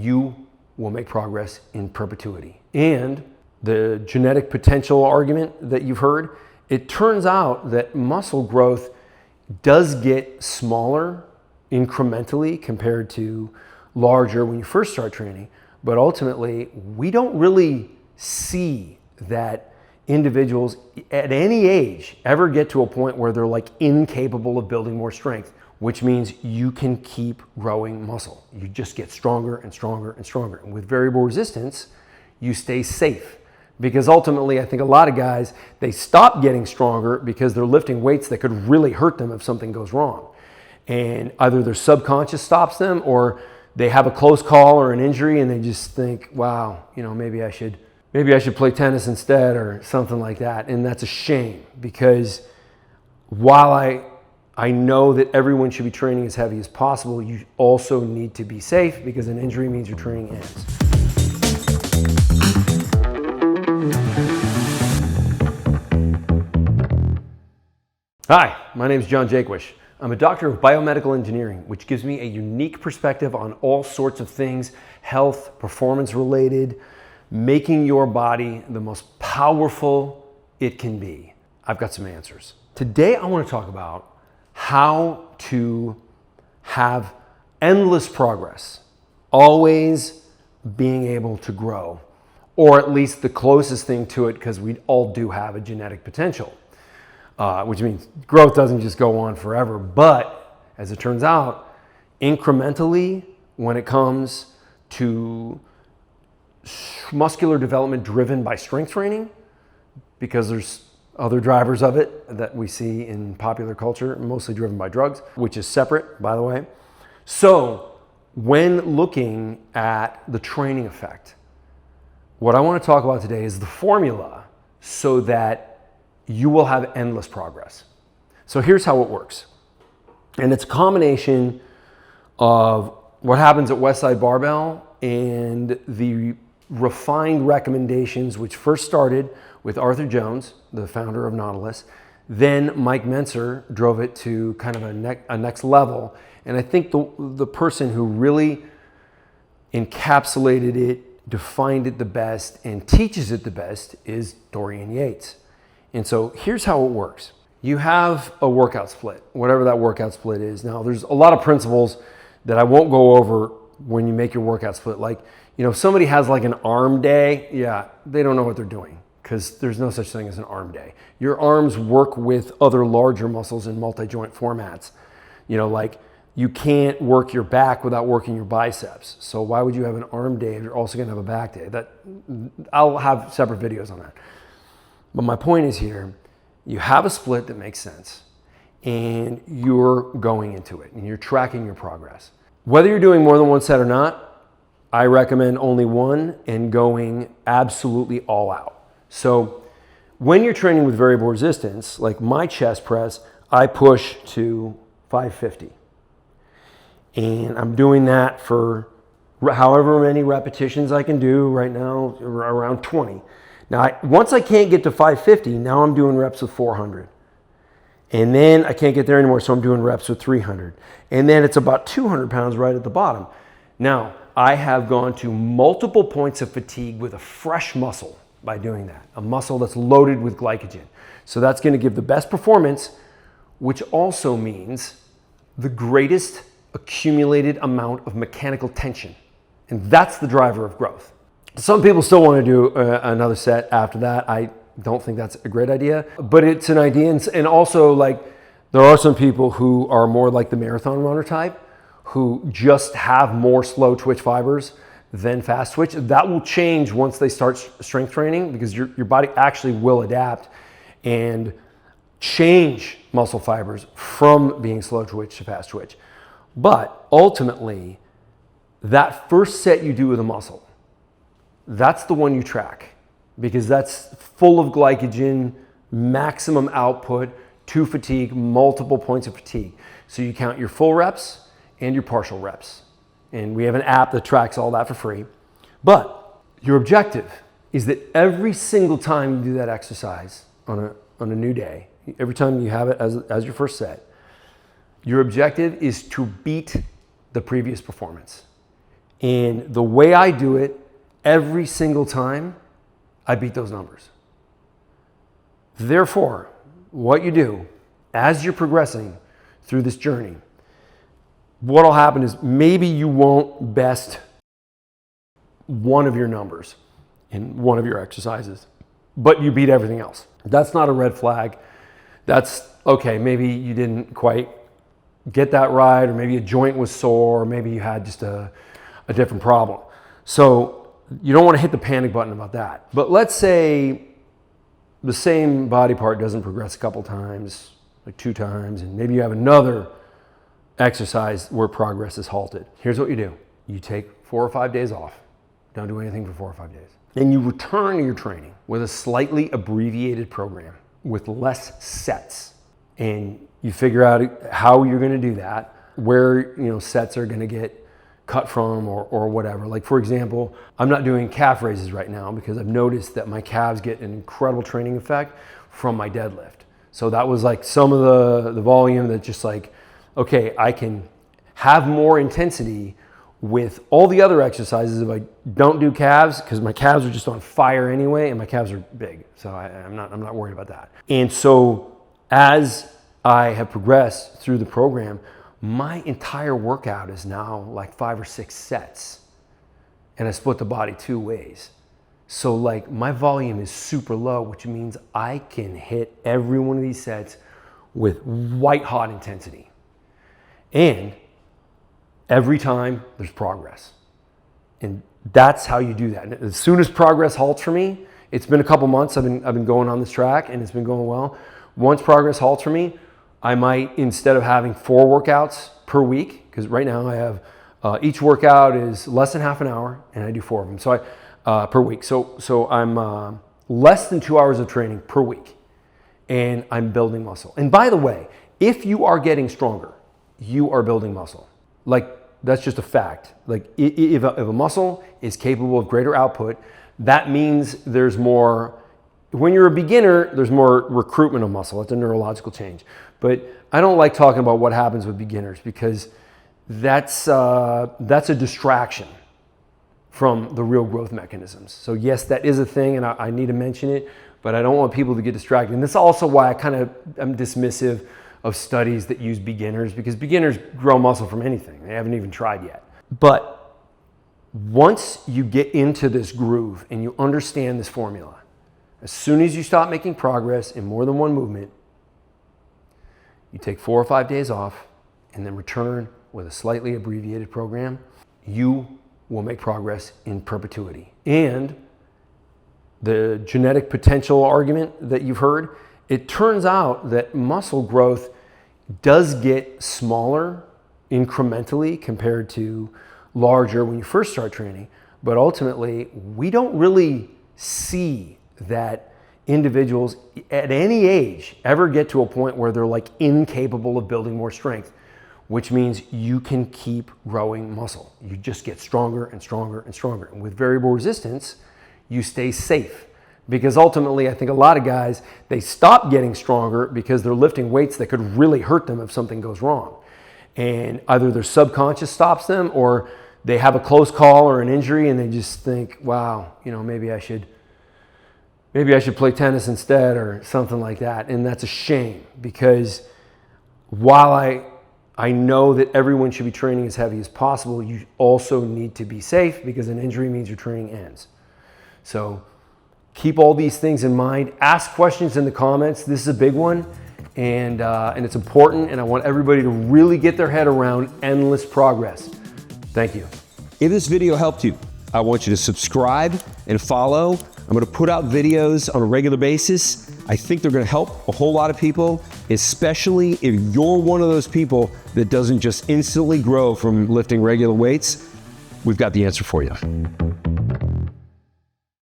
you will make progress in perpetuity. And the genetic potential argument that you've heard, it turns out that muscle growth does get smaller incrementally compared to larger when you first start training, but ultimately we don't really see that individuals at any age ever get to a point where they're like incapable of building more strength, which means you can keep growing muscle. You just get stronger and stronger and stronger. And with variable resistance, you stay safe. Because ultimately, I think a lot of guys, they stop getting stronger because they're lifting weights that could really hurt them if something goes wrong. And either their subconscious stops them, or they have a close call or an injury and they just think, wow, you know, maybe I should play tennis instead or something like that. And that's a shame, because while I know that everyone should be training as heavy as possible, you also need to be safe, because an injury means your training ends. Hi, my name is John Jaquish. I'm a doctor of biomedical engineering, which gives me a unique perspective on all sorts of things, health, performance related, making your body the most powerful it can be. I've got some answers. Today I want to talk about how to have endless progress, always being able to grow, or at least the closest thing to it, because we all do have a genetic potential. Which means growth doesn't just go on forever, but as it turns out, incrementally, when it comes to muscular development driven by strength training, because there's other drivers of it that we see in popular culture, mostly driven by drugs, which is separate, by the way. So when looking at the training effect, what I want to talk about today is the formula so that you will have endless progress. So here's how it works. And it's a combination of what happens at Westside Barbell and the refined recommendations, which first started with Arthur Jones, the founder of Nautilus. Then Mike Mentzer drove it to kind of a next level. And I think the person who really encapsulated it, defined it the best, and teaches it the best is Dorian Yates. And so here's how it works. You have a workout split, whatever that workout split is. Now, there's a lot of principles that I won't go over when you make your workout split. Like, you know, if somebody has like an arm day, yeah, they don't know what they're doing, because there's no such thing as an arm day. Your arms work with other larger muscles in multi-joint formats. You know, like you can't work your back without working your biceps. So why would you have an arm day if you're also gonna have a back day? I'll have separate videos on that. But my point is here, you have a split that makes sense and you're going into it and you're tracking your progress. Whether you're doing more than one set or not, I recommend only one and going absolutely all out. So when you're training with variable resistance, like my chest press, I push to 550. And I'm doing that for however many repetitions I can do right now, around 20. Now, once I can't get to 550, now I'm doing reps with 400. And then I can't get there anymore, so I'm doing reps with 300. And then it's about 200 pounds right at the bottom. Now, I have gone to multiple points of fatigue with a fresh muscle by doing that, a muscle that's loaded with glycogen. So that's going to give the best performance, which also means the greatest accumulated amount of mechanical tension. And that's the driver of growth. Some people still want to do another set after that. I don't think that's a great idea, but it's an idea. And also, like, there are some people who are more like the marathon runner type, who just have more slow twitch fibers than fast twitch. That will change once they start strength training, because your body actually will adapt and change muscle fibers from being slow twitch to fast twitch. But ultimately, that first set you do with a muscle, that's the one you track, because that's full of glycogen, maximum output, to fatigue, multiple points of fatigue. So you count your full reps and your partial reps. And we have an app that tracks all that for free. But your objective is that every single time you do that exercise on a new day, every time you have it as your first set, your objective is to beat the previous performance. And the way I do it, every single time, I beat those numbers. Therefore, what you do as you're progressing through this journey, what'll happen is maybe you won't best one of your numbers in one of your exercises, but you beat everything else. That's not a red flag. That's okay, maybe you didn't quite get that right, or maybe a joint was sore, or maybe you had just a different problem. So you don't want to hit the panic button about that. But let's say the same body part doesn't progress a couple times, like 2 times, and maybe you have another exercise where progress is halted. Here's what you do. You take 4 or 5 days off. Don't do anything for 4 or 5 days. And you return to your training with a slightly abbreviated program with less sets. And you figure out how you're going to do that, where sets are going to get cut from or whatever. Like for example, I'm not doing calf raises right now because I've noticed that my calves get an incredible training effect from my deadlift. So that was like some of the volume that just like, okay, I can have more intensity with all the other exercises if I don't do calves, because my calves are just on fire anyway, and my calves are big. So I'm not worried about that. And so as I have progressed through the program, my entire workout is now like 5 or 6 sets, and I split the body 2 ways. So like my volume is super low, which means I can hit every one of these sets with white hot intensity. And every time there's progress. And that's how you do that. And as soon as progress halts for me, it's been a couple months I've been going on this track and it's been going well. Once progress halts for me, I might, instead of having 4 workouts per week, because right now I have, each workout is less than half an hour and I do 4 of them per week. So I'm less than 2 hours of training per week and I'm building muscle. And by the way, if you are getting stronger, you are building muscle. Like that's just a fact. Like if a muscle is capable of greater output, that means there's more. When you're a beginner, there's more recruitment of muscle. It's a neurological change. But I don't like talking about what happens with beginners because that's a distraction from the real growth mechanisms. So yes, that is a thing, and I need to mention it, but I don't want people to get distracted. And this is also why I'm dismissive of studies that use beginners, because beginners grow muscle from anything. They haven't even tried yet. But once you get into this groove and you understand this formula, as soon as you stop making progress in more than one movement, you take 4 or 5 days off and then return with a slightly abbreviated program, you will make progress in perpetuity. And the genetic potential argument that you've heard, it turns out that muscle growth does get smaller incrementally compared to larger when you first start training, but ultimately we don't really see that individuals at any age ever get to a point where they're like incapable of building more strength, which means you can keep growing muscle. You just get stronger and stronger and stronger. And with variable resistance, you stay safe. Because ultimately, I think a lot of guys, they stop getting stronger because they're lifting weights that could really hurt them if something goes wrong. And either their subconscious stops them or they have a close call or an injury and they just think, wow, maybe I should play tennis instead or something like that. And that's a shame, because while I know that everyone should be training as heavy as possible, you also need to be safe, because an injury means your training ends. So keep all these things in mind. Ask questions in the comments. This is a big one, and it's important, and I want everybody to really get their head around endless progress. Thank you. If this video helped you, I want you to subscribe and follow. I'm going to put out videos on a regular basis. I think they're going to help a whole lot of people, especially if you're one of those people that doesn't just instantly grow from lifting regular weights. We've got the answer for you.